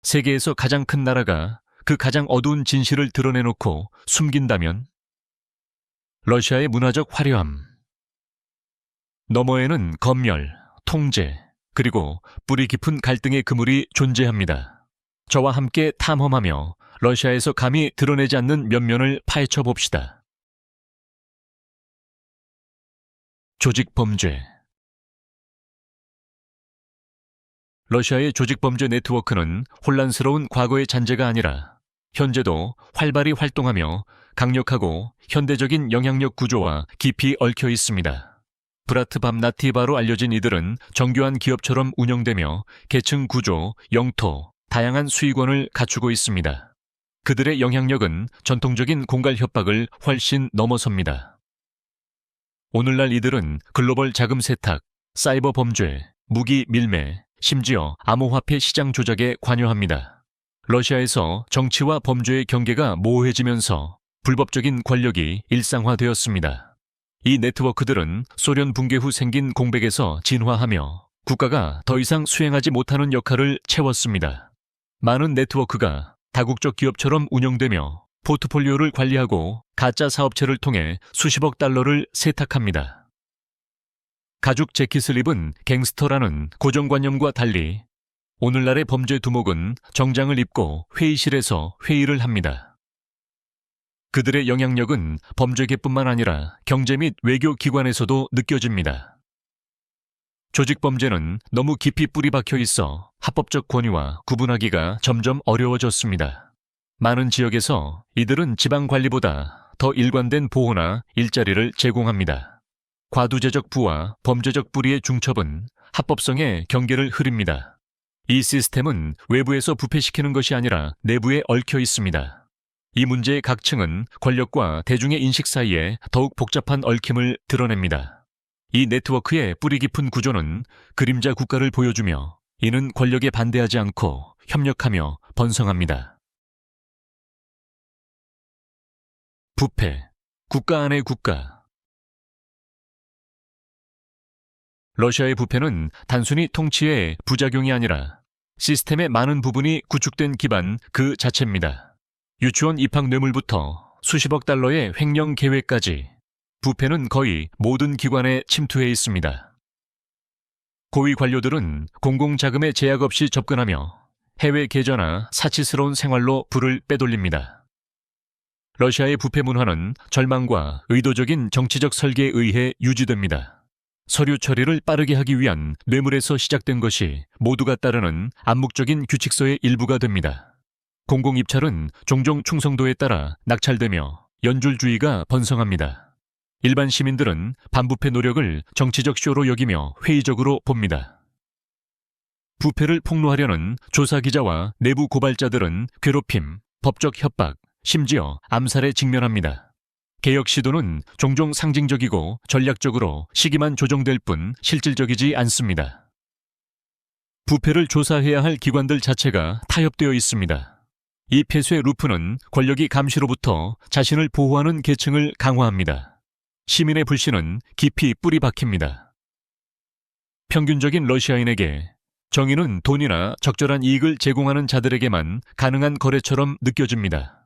세계에서 가장 큰 나라가 그 가장 어두운 진실을 드러내놓고 숨긴다면? 러시아의 문화적 화려함. 너머에는 검열, 통제, 그리고 뿌리 깊은 갈등의 그물이 존재합니다. 저와 함께 탐험하며 러시아에서 감히 드러내지 않는 면면을 파헤쳐 봅시다. 조직범죄. 러시아의 조직범죄 네트워크는 혼란스러운 과거의 잔재가 아니라 현재도 활발히 활동하며 강력하고 현대적인 영향력 구조와 깊이 얽혀 있습니다. 브라트밤나티바로 알려진 이들은 정교한 기업처럼 운영되며 계층 구조, 영토, 다양한 수익원을 갖추고 있습니다. 그들의 영향력은 전통적인 공갈 협박을 훨씬 넘어섭니다. 오늘날 이들은 글로벌 자금 세탁, 사이버 범죄, 무기 밀매, 심지어 암호화폐 시장 조작에 관여합니다. 러시아에서 정치와 범죄의 경계가 모호해지면서 불법적인 권력이 일상화되었습니다. 이 네트워크들은 소련 붕괴 후 생긴 공백에서 진화하며 국가가 더 이상 수행하지 못하는 역할을 채웠습니다. 많은 네트워크가 다국적 기업처럼 운영되며 포트폴리오를 관리하고 가짜 사업체를 통해 수십억 달러를 세탁합니다. 가죽 재킷을 입은 갱스터라는 고정관념과 달리 오늘날의 범죄 두목은 정장을 입고 회의실에서 회의를 합니다. 그들의 영향력은 범죄계뿐만 아니라 경제 및 외교 기관에서도 느껴집니다. 조직범죄는 너무 깊이 뿌리 박혀 있어 합법적 권위와 구분하기가 점점 어려워졌습니다. 많은 지역에서 이들은 지방관리보다 더 일관된 보호나 일자리를 제공합니다. 과두제적 부와 범죄적 뿌리의 중첩은 합법성의 경계를 흐립니다. 이 시스템은 외부에서 부패시키는 것이 아니라 내부에 얽혀 있습니다. 이 문제의 각층은 권력과 대중의 인식 사이에 더욱 복잡한 얽힘을 드러냅니다. 이 네트워크의 뿌리 깊은 구조는 그림자 국가를 보여주며 이는 권력에 반대하지 않고 협력하며 번성합니다. 부패, 국가 안의 국가. 러시아의 부패는 단순히 통치의 부작용이 아니라 시스템의 많은 부분이 구축된 기반 그 자체입니다. 유치원 입학 뇌물부터 수십억 달러의 횡령 계획까지 부패는 거의 모든 기관에 침투해 있습니다. 고위 관료들은 공공자금에 제약 없이 접근하며 해외 계좌나 사치스러운 생활로 부를 빼돌립니다. 러시아의 부패 문화는 절망과 의도적인 정치적 설계에 의해 유지됩니다. 서류 처리를 빠르게 하기 위한 뇌물에서 시작된 것이 모두가 따르는 암묵적인 규칙서의 일부가 됩니다. 공공입찰은 종종 충성도에 따라 낙찰되며 연줄주의가 번성합니다. 일반 시민들은 반부패 노력을 정치적 쇼로 여기며 회의적으로 봅니다. 부패를 폭로하려는 조사기자와 내부 고발자들은 괴롭힘, 법적 협박, 심지어 암살에 직면합니다. 개혁 시도는 종종 상징적이고 전략적으로 시기만 조정될 뿐 실질적이지 않습니다. 부패를 조사해야 할 기관들 자체가 타협되어 있습니다. 이 폐쇄 루프는 권력이 감시로부터 자신을 보호하는 계층을 강화합니다. 시민의 불신은 깊이 뿌리 박힙니다. 평균적인 러시아인에게 정의는 돈이나 적절한 이익을 제공하는 자들에게만 가능한 거래처럼 느껴집니다.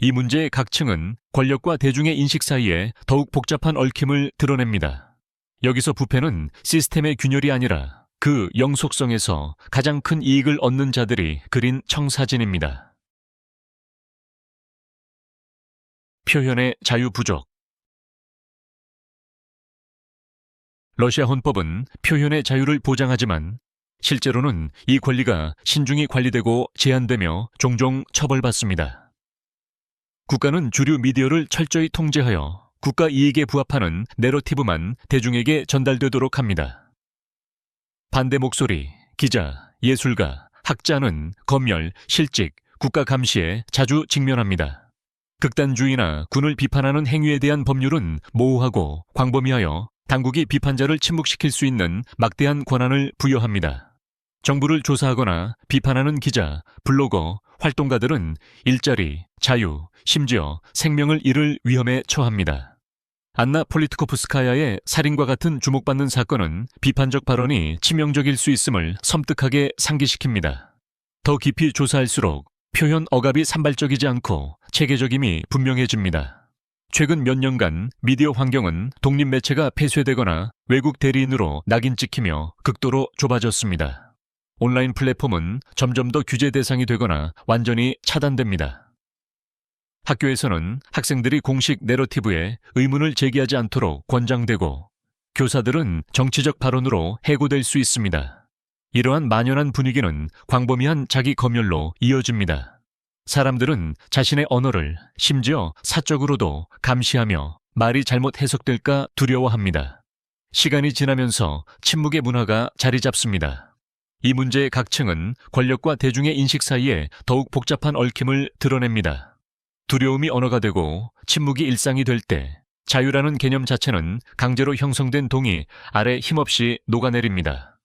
이 문제의 각층은 권력과 대중의 인식 사이에 더욱 복잡한 얽힘을 드러냅니다. 여기서 부패는 시스템의 균열이 아니라 그 영속성에서 가장 큰 이익을 얻는 자들이 그린 청사진입니다. 표현의 자유 부족. 러시아 헌법은 표현의 자유를 보장하지만 실제로는 이 권리가 신중히 관리되고 제한되며 종종 처벌받습니다. 국가는 주류 미디어를 철저히 통제하여 국가 이익에 부합하는 내러티브만 대중에게 전달되도록 합니다. 반대 목소리, 기자, 예술가, 학자는 검열, 실직, 국가 감시에 자주 직면합니다. 극단주의나 군을 비판하는 행위에 대한 법률은 모호하고 광범위하여 당국이 비판자를 침묵시킬 수 있는 막대한 권한을 부여합니다. 정부를 조사하거나 비판하는 기자, 블로거, 활동가들은 일자리, 자유, 심지어 생명을 잃을 위험에 처합니다. 안나 폴리트코프스카야의 살인과 같은 주목받는 사건은 비판적 발언이 치명적일 수 있음을 섬뜩하게 상기시킵니다. 더 깊이 조사할수록 표현 억압이 산발적이지 않고 체계적임이 분명해집니다. 최근 몇 년간 미디어 환경은 독립 매체가 폐쇄되거나 외국 대리인으로 낙인 찍히며 극도로 좁아졌습니다. 온라인 플랫폼은 점점 더 규제 대상이 되거나 완전히 차단됩니다. 학교에서는 학생들이 공식 내러티브에 의문을 제기하지 않도록 권장되고, 교사들은 정치적 발언으로 해고될 수 있습니다. 이러한 만연한 분위기는 광범위한 자기 검열로 이어집니다. 사람들은 자신의 언어를 심지어 사적으로도 감시하며 말이 잘못 해석될까 두려워합니다. 시간이 지나면서 침묵의 문화가 자리 잡습니다. 이 문제의 각층은 권력과 대중의 인식 사이에 더욱 복잡한 얽힘을 드러냅니다. 두려움이 언어가 되고 침묵이 일상이 될 때 자유라는 개념 자체는 강제로 형성된 동이 아래 힘없이 녹아내립니다.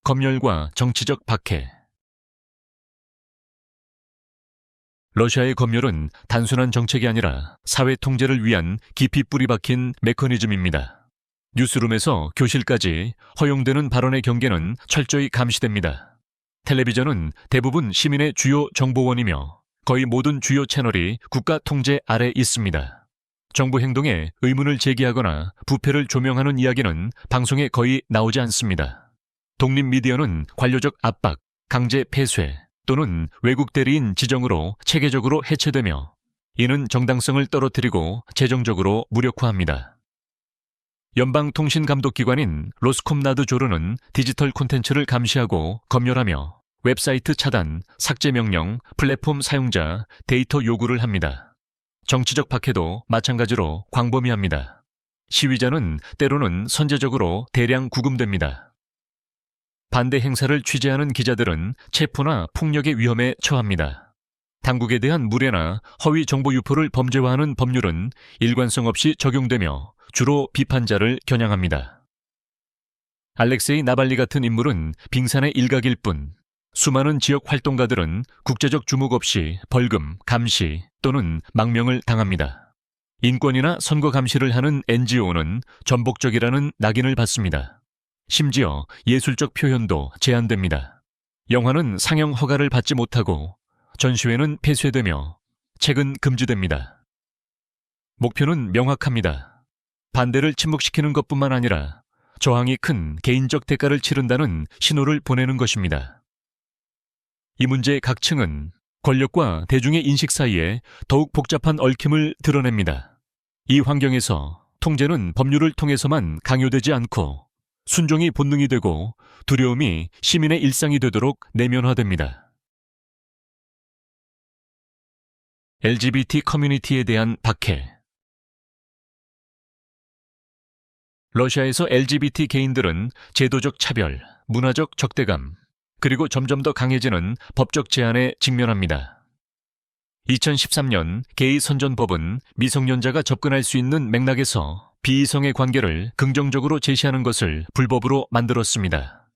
검열과 정치적 박해. 러시아의 검열은 단순한 정책이 아니라 사회 통제를 위한 깊이 뿌리 박힌 메커니즘입니다. 뉴스룸에서 교실까지 허용되는 발언의 경계는 철저히 감시됩니다. 텔레비전은 대부분 시민의 주요 정보원이며 거의 모든 주요 채널이 국가 통제 아래 있습니다. 정부 행동에 의문을 제기하거나 부패를 조명하는 이야기는 방송에 거의 나오지 않습니다. 독립 미디어는 관료적 압박, 강제 폐쇄 또는 외국 대리인 지정으로 체계적으로 해체되며, 이는 정당성을 떨어뜨리고 재정적으로 무력화합니다. 연방통신감독기관인 로스콤나드조르는 디지털 콘텐츠를 감시하고 검열하며 웹사이트 차단, 삭제 명령, 플랫폼 사용자, 데이터 요구를 합니다. 정치적 박해도 마찬가지로 광범위합니다. 시위자는 때로는 선제적으로 대량 구금됩니다. 반대 행사를 취재하는 기자들은 체포나 폭력의 위험에 처합니다. 당국에 대한 무례나 허위 정보 유포를 범죄화하는 법률은 일관성 없이 적용되며 주로 비판자를 겨냥합니다. 알렉세이 나발리 같은 인물은 빙산의 일각일 뿐, 수많은 지역 활동가들은 국제적 주목 없이 벌금, 감시 또는 망명을 당합니다. 인권이나 선거 감시를 하는 NGO는 전복적이라는 낙인을 받습니다. 심지어 예술적 표현도 제한됩니다. 영화는 상영 허가를 받지 못하고 전시회는 폐쇄되며 책은 금지됩니다. 목표는 명확합니다. 반대를 침묵시키는 것뿐만 아니라 저항이 큰 개인적 대가를 치른다는 신호를 보내는 것입니다. 이 문제의 각층은 권력과 대중의 인식 사이에 더욱 복잡한 얽힘을 드러냅니다. 이 환경에서 통제는 법률을 통해서만 강요되지 않고 순종이 본능이 되고 두려움이 시민의 일상이 되도록 내면화됩니다. LGBT 커뮤니티에 대한 박해. 러시아에서 LGBT 개인들은 제도적 차별, 문화적 적대감, 그리고 점점 더 강해지는 법적 제한에 직면합니다. 2013년 게이 선전법은 미성년자가 접근할 수 있는 맥락에서 비이성의 관계를 긍정적으로 제시하는 것을 불법으로 만들었습니다.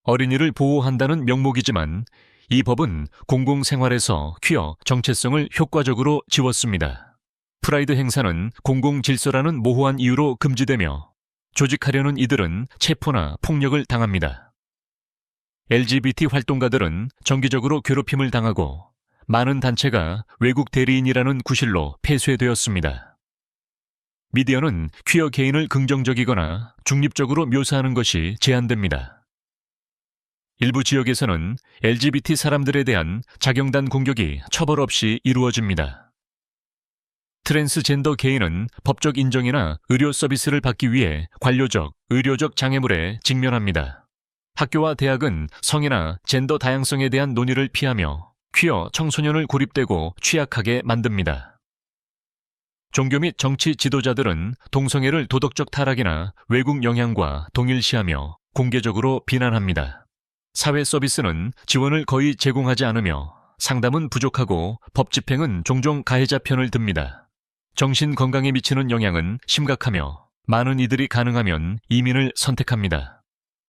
어린이를 보호한다는 명목이지만 이 법은 공공생활에서 퀴어 정체성을 효과적으로 지웠습니다. 프라이드 행사는 공공질서라는 모호한 이유로 금지되며 조직하려는 이들은 체포나 폭력을 당합니다. LGBT 활동가들은 정기적으로 괴롭힘을 당하고 많은 단체가 외국 대리인이라는 구실로 폐쇄되었습니다. 미디어는 퀴어 개인을 긍정적이거나 중립적으로 묘사하는 것이 제한됩니다. 일부 지역에서는 LGBT 사람들에 대한 자경단 공격이 처벌 없이 이루어집니다. 트랜스젠더 개인은 법적 인정이나 의료 서비스를 받기 위해 관료적, 의료적 장애물에 직면합니다. 학교와 대학은 성이나 젠더 다양성에 대한 논의를 피하며 퀴어 청소년을 고립되고 취약하게 만듭니다. 종교 및 정치 지도자들은 동성애를 도덕적 타락이나 외국 영향과 동일시하며 공개적으로 비난합니다. 사회 서비스는 지원을 거의 제공하지 않으며 상담은 부족하고 법 집행은 종종 가해자 편을 듭니다. 정신 건강에 미치는 영향은 심각하며 많은 이들이 가능하면 이민을 선택합니다.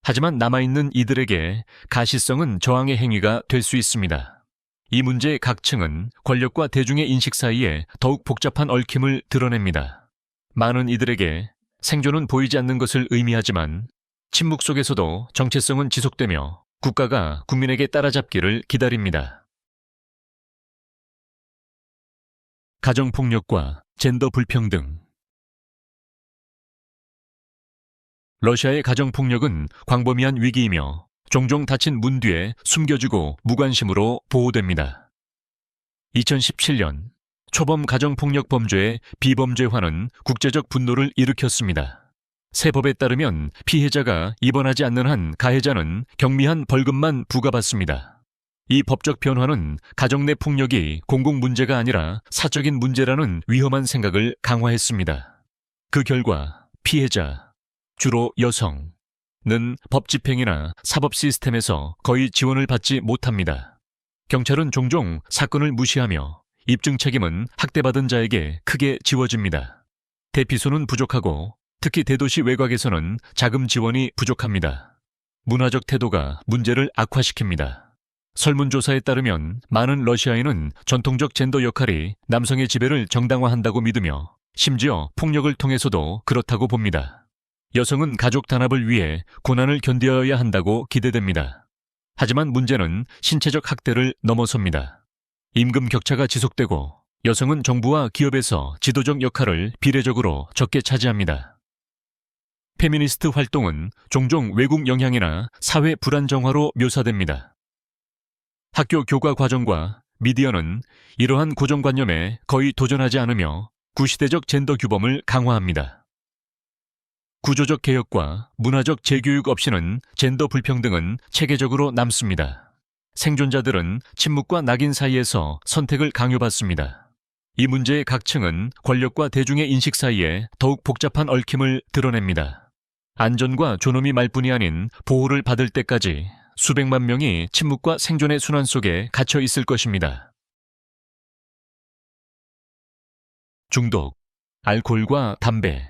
하지만 남아있는 이들에게 가시성은 저항의 행위가 될 수 있습니다. 이 문제의 각층은 권력과 대중의 인식 사이에 더욱 복잡한 얽힘을 드러냅니다. 많은 이들에게 생존은 보이지 않는 것을 의미하지만 침묵 속에서도 정체성은 지속되며 국가가 국민에게 따라잡기를 기다립니다. 가정폭력과 젠더 불평등. 러시아의 가정폭력은 광범위한 위기이며 종종 닫힌 문 뒤에 숨겨지고 무관심으로 보호됩니다. 2017년 초범 가정폭력 범죄의 비범죄화는 국제적 분노를 일으켰습니다. 새 법에 따르면 피해자가 입원하지 않는 한 가해자는 경미한 벌금만 부과받습니다. 이 법적 변화는 가정 내 폭력이 공공 문제가 아니라 사적인 문제라는 위험한 생각을 강화했습니다. 그 결과 피해자, 주로 여성은 법 집행이나 사법 시스템에서 거의 지원을 받지 못합니다. 경찰은 종종 사건을 무시하며 입증 책임은 학대받은 자에게 크게 지워집니다. 대피소는 부족하고 특히 대도시 외곽에서는 자금 지원이 부족합니다. 문화적 태도가 문제를 악화시킵니다. 설문조사에 따르면 많은 러시아인은 전통적 젠더 역할이 남성의 지배를 정당화한다고 믿으며 심지어 폭력을 통해서도 그렇다고 봅니다. 여성은 가족 단합을 위해 고난을 견뎌야 한다고 기대됩니다. 하지만 문제는 신체적 학대를 넘어섭니다. 임금 격차가 지속되고 여성은 정부와 기업에서 지도적 역할을 비례적으로 적게 차지합니다. 페미니스트 활동은 종종 외국 영향이나 사회 불안정화로 묘사됩니다. 학교 교과 과정과 미디어는 이러한 고정관념에 거의 도전하지 않으며 구시대적 젠더 규범을 강화합니다. 구조적 개혁과 문화적 재교육 없이는 젠더 불평등은 체계적으로 남습니다. 생존자들은 침묵과 낙인 사이에서 선택을 강요받습니다. 이 문제의 각층은 권력과 대중의 인식 사이에 더욱 복잡한 얽힘을 드러냅니다. 안전과 존엄이 말뿐이 아닌 보호를 받을 때까지 수백만 명이 침묵과 생존의 순환 속에 갇혀 있을 것입니다. 중독, 알코올과 담배.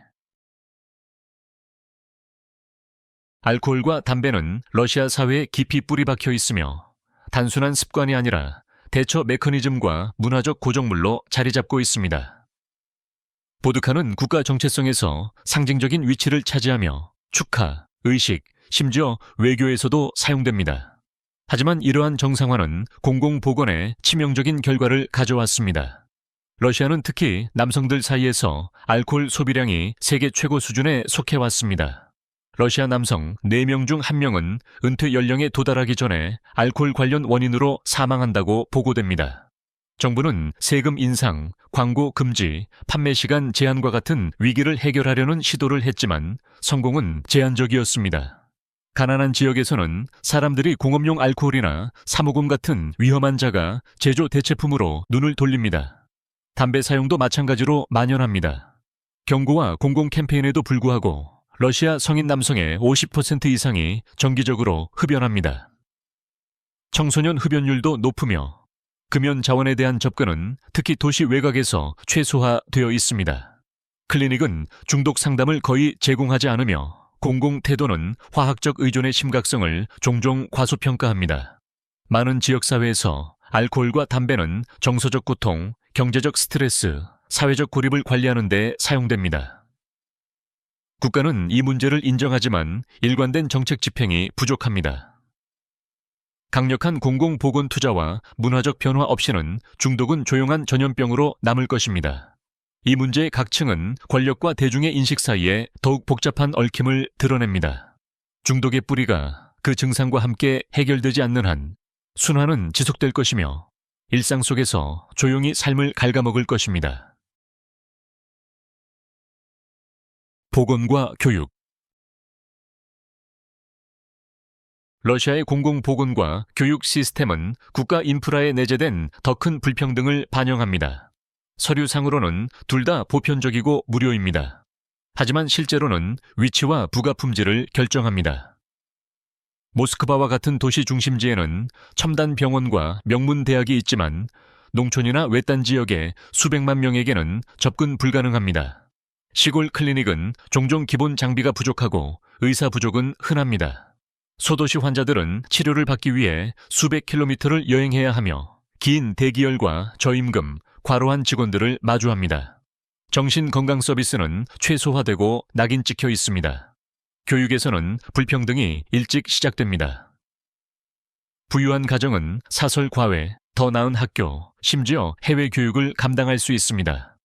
알코올과 담배는 러시아 사회에 깊이 뿌리 박혀 있으며 단순한 습관이 아니라 대처 메커니즘과 문화적 고정물로 자리 잡고 있습니다. 보드카는 국가 정체성에서 상징적인 위치를 차지하며 축하, 의식, 심지어 외교에서도 사용됩니다. 하지만 이러한 정상화는 공공보건에 치명적인 결과를 가져왔습니다. 러시아는 특히 남성들 사이에서 알코올 소비량이 세계 최고 수준에 속해왔습니다. 러시아 남성 4명 중 1명은 은퇴 연령에 도달하기 전에 알코올 관련 원인으로 사망한다고 보고됩니다. 정부는 세금 인상, 광고 금지, 판매 시간 제한과 같은 위기를 해결하려는 시도를 했지만 성공은 제한적이었습니다. 가난한 지역에서는 사람들이 공업용 알코올이나 사모금 같은 위험한 자가 제조 대체품으로 눈을 돌립니다. 담배 사용도 마찬가지로 만연합니다. 경고와 공공 캠페인에도 불구하고 러시아 성인 남성의 50% 이상이 정기적으로 흡연합니다. 청소년 흡연율도 높으며 금연 자원에 대한 접근은 특히 도시 외곽에서 최소화되어 있습니다. 클리닉은 중독 상담을 거의 제공하지 않으며 공공 태도는 화학적 의존의 심각성을 종종 과소평가합니다. 많은 지역사회에서 알코올과 담배는 정서적 고통, 경제적 스트레스, 사회적 고립을 관리하는 데 사용됩니다. 국가는 이 문제를 인정하지만 일관된 정책 집행이 부족합니다. 강력한 공공보건 투자와 문화적 변화 없이는 중독은 조용한 전염병으로 남을 것입니다. 이 문제의 각층은 권력과 대중의 인식 사이에 더욱 복잡한 얽힘을 드러냅니다. 중독의 뿌리가 그 증상과 함께 해결되지 않는 한 순환은 지속될 것이며 일상 속에서 조용히 삶을 갉아먹을 것입니다. 보건과 교육. 러시아의 공공보건과 교육 시스템은 국가 인프라에 내재된 더 큰 불평등을 반영합니다. 서류상으로는 둘 다 보편적이고 무료입니다. 하지만 실제로는 위치와 부가 품질을 결정합니다. 모스크바와 같은 도시 중심지에는 첨단 병원과 명문 대학이 있지만 농촌이나 외딴 지역의 수백만 명에게는 접근 불가능합니다. 시골 클리닉은 종종 기본 장비가 부족하고 의사 부족은 흔합니다. 소도시 환자들은 치료를 받기 위해 수백 킬로미터를 여행해야 하며 긴 대기열과 저임금, 과로한 직원들을 마주합니다. 정신건강 서비스는 최소화되고 낙인 찍혀 있습니다. 교육에서는 불평등이 일찍 시작됩니다. 부유한 가정은 사설 과외, 더 나은 학교, 심지어 해외 교육을 감당할 수 있습니다.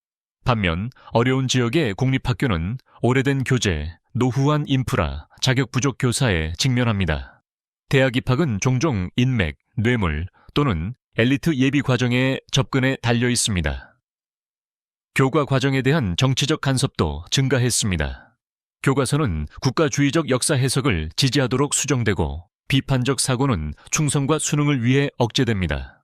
반면 어려운 지역의 공립학교는 오래된 교재, 노후한 인프라, 자격 부족 교사에 직면합니다. 대학 입학은 종종 인맥, 뇌물 또는 엘리트 예비 과정에 접근에 달려 있습니다. 교과 과정에 대한 정치적 간섭도 증가했습니다. 교과서는 국가주의적 역사 해석을 지지하도록 수정되고 비판적 사고는 충성과 수능을 위해 억제됩니다.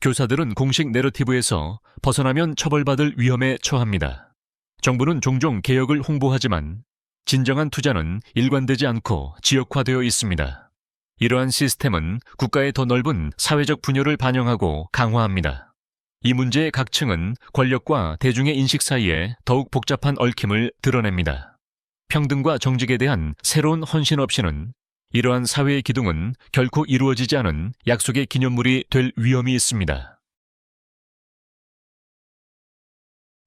교사들은 공식 내러티브에서 벗어나면 처벌받을 위험에 처합니다. 정부는 종종 개혁을 홍보하지만 진정한 투자는 일관되지 않고 지역화되어 있습니다. 이러한 시스템은 국가의 더 넓은 사회적 분열을 반영하고 강화합니다. 이 문제의 각층은 권력과 대중의 인식 사이에 더욱 복잡한 얽힘을 드러냅니다. 평등과 정직에 대한 새로운 헌신 없이는 이러한 사회의 기둥은 결코 이루어지지 않은 약속의 기념물이 될 위험이 있습니다.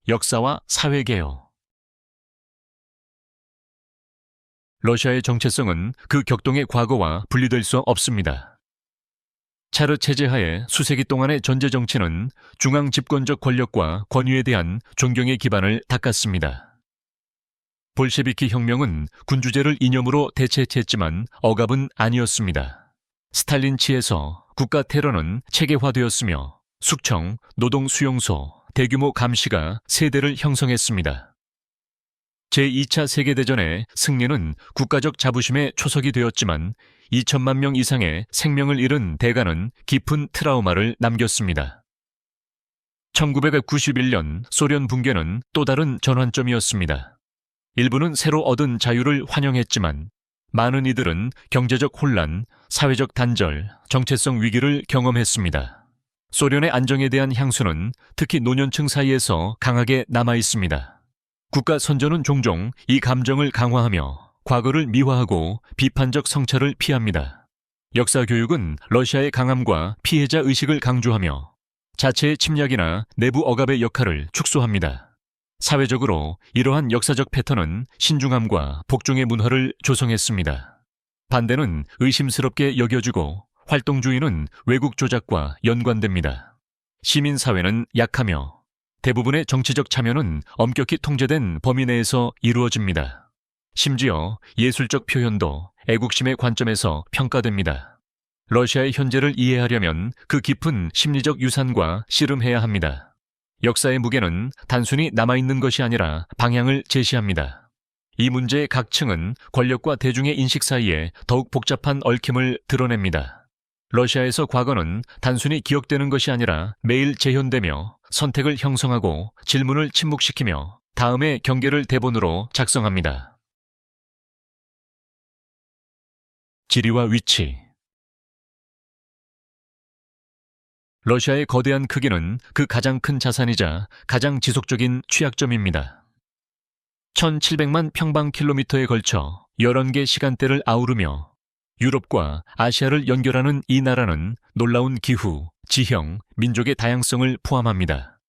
역사와 사회개혁. 러시아의 정체성은 그 격동의 과거와 분리될 수 없습니다. 차르 체제 하에 수세기 동안의 전제 정치는 중앙 집권적 권력과 권위에 대한 존경의 기반을 닦았습니다. 볼셰비키 혁명은 군주제를 이념으로 대체했지만 억압은 아니었습니다. 스탈린 치에서 국가 테러는 체계화되었으며 숙청, 노동 수용소, 대규모 감시가 세대를 형성했습니다. 제2차 세계대전의 승리는 국가적 자부심의 초석이 되었지만 2천만 명 이상의 생명을 잃은 대가는 깊은 트라우마를 남겼습니다. 1991년 소련 붕괴는 또 다른 전환점이었습니다. 일부는 새로 얻은 자유를 환영했지만 많은 이들은 경제적 혼란, 사회적 단절, 정체성 위기를 경험했습니다. 소련의 안정에 대한 향수는 특히 노년층 사이에서 강하게 남아 있습니다. 국가 선조는 종종 이 감정을 강화하며 과거를 미화하고 비판적 성찰을 피합니다. 역사 교육은 러시아의 강함과 피해자 의식을 강조하며 자체의 침략이나 내부 억압의 역할을 축소합니다. 사회적으로 이러한 역사적 패턴은 신중함과 복종의 문화를 조성했습니다. 반대는 의심스럽게 여겨지고 활동주의는 왜곡 조작과 연관됩니다. 시민사회는 약하며 대부분의 정치적 참여는 엄격히 통제된 범위 내에서 이루어집니다. 심지어 예술적 표현도 애국심의 관점에서 평가됩니다. 러시아의 현재를 이해하려면 그 깊은 심리적 유산과 씨름해야 합니다. 역사의 무게는 단순히 남아있는 것이 아니라 방향을 제시합니다. 이 문제의 각층은 권력과 대중의 인식 사이에 더욱 복잡한 얽힘을 드러냅니다. 러시아에서 과거는 단순히 기억되는 것이 아니라 매일 재현되며 선택을 형성하고 질문을 침묵시키며 다음의 경계를 대본으로 작성합니다. 지리와 위치. 러시아의 거대한 크기는 그 가장 큰 자산이자 가장 지속적인 취약점입니다. 1700만 평방킬로미터에 걸쳐 11개 시간대를 아우르며 유럽과 아시아를 연결하는 이 나라는 놀라운 기후, 지형, 민족의 다양성을 포함합니다.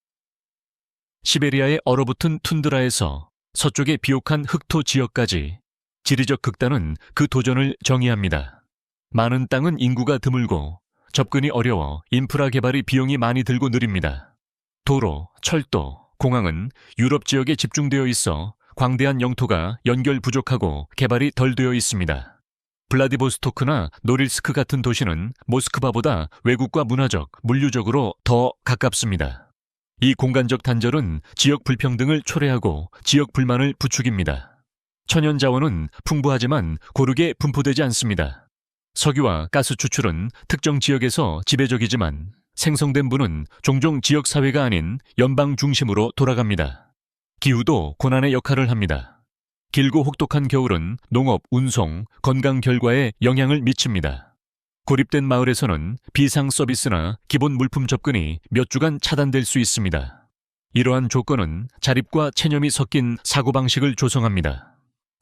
시베리아의 얼어붙은 툰드라에서 서쪽의 비옥한 흑토 지역까지 지리적 극단은 그 도전을 정의합니다. 많은 땅은 인구가 드물고 접근이 어려워 인프라 개발이 비용이 많이 들고 느립니다. 도로, 철도, 공항은 유럽 지역에 집중되어 있어 광대한 영토가 연결 부족하고 개발이 덜 되어 있습니다. 블라디보스토크나 노릴스크 같은 도시는 모스크바보다 외국과 문화적, 물류적으로 더 가깝습니다. 이 공간적 단절은 지역 불평등을 초래하고 지역 불만을 부추깁니다. 천연 자원은 풍부하지만 고르게 분포되지 않습니다. 석유와 가스 추출은 특정 지역에서 지배적이지만 생성된 부는 종종 지역 사회가 아닌 연방 중심으로 돌아갑니다. 기후도 고난의 역할을 합니다. 길고 혹독한 겨울은 농업, 운송, 건강 결과에 영향을 미칩니다. 고립된 마을에서는 비상 서비스나 기본 물품 접근이 몇 주간 차단될 수 있습니다. 이러한 조건은 자립과 체념이 섞인 사고방식을 조성합니다.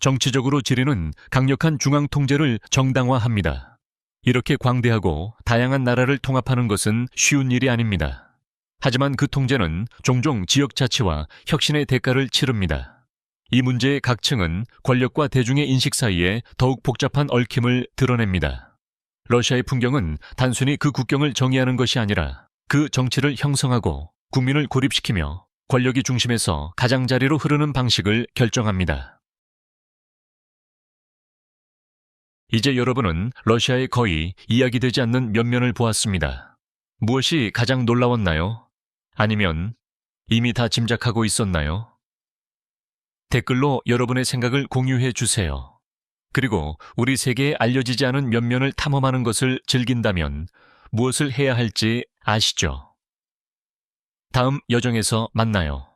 정치적으로 지리는 강력한 중앙 통제를 정당화합니다. 이렇게 광대하고 다양한 나라를 통합하는 것은 쉬운 일이 아닙니다. 하지만 그 통제는 종종 지역 자치와 혁신의 대가를 치릅니다. 이 문제의 각층은 권력과 대중의 인식 사이에 더욱 복잡한 얽힘을 드러냅니다. 러시아의 풍경은 단순히 그 국경을 정의하는 것이 아니라 그 정치를 형성하고 국민을 고립시키며 권력이 중심에서 가장자리로 흐르는 방식을 결정합니다. 이제 여러분은 러시아의 거의 이야기되지 않는 면면을 보았습니다. 무엇이 가장 놀라웠나요? 아니면 이미 다 짐작하고 있었나요? 댓글로 여러분의 생각을 공유해 주세요. 그리고 우리 세계에 알려지지 않은 면면을 탐험하는 것을 즐긴다면 무엇을 해야 할지 아시죠? 다음 여정에서 만나요.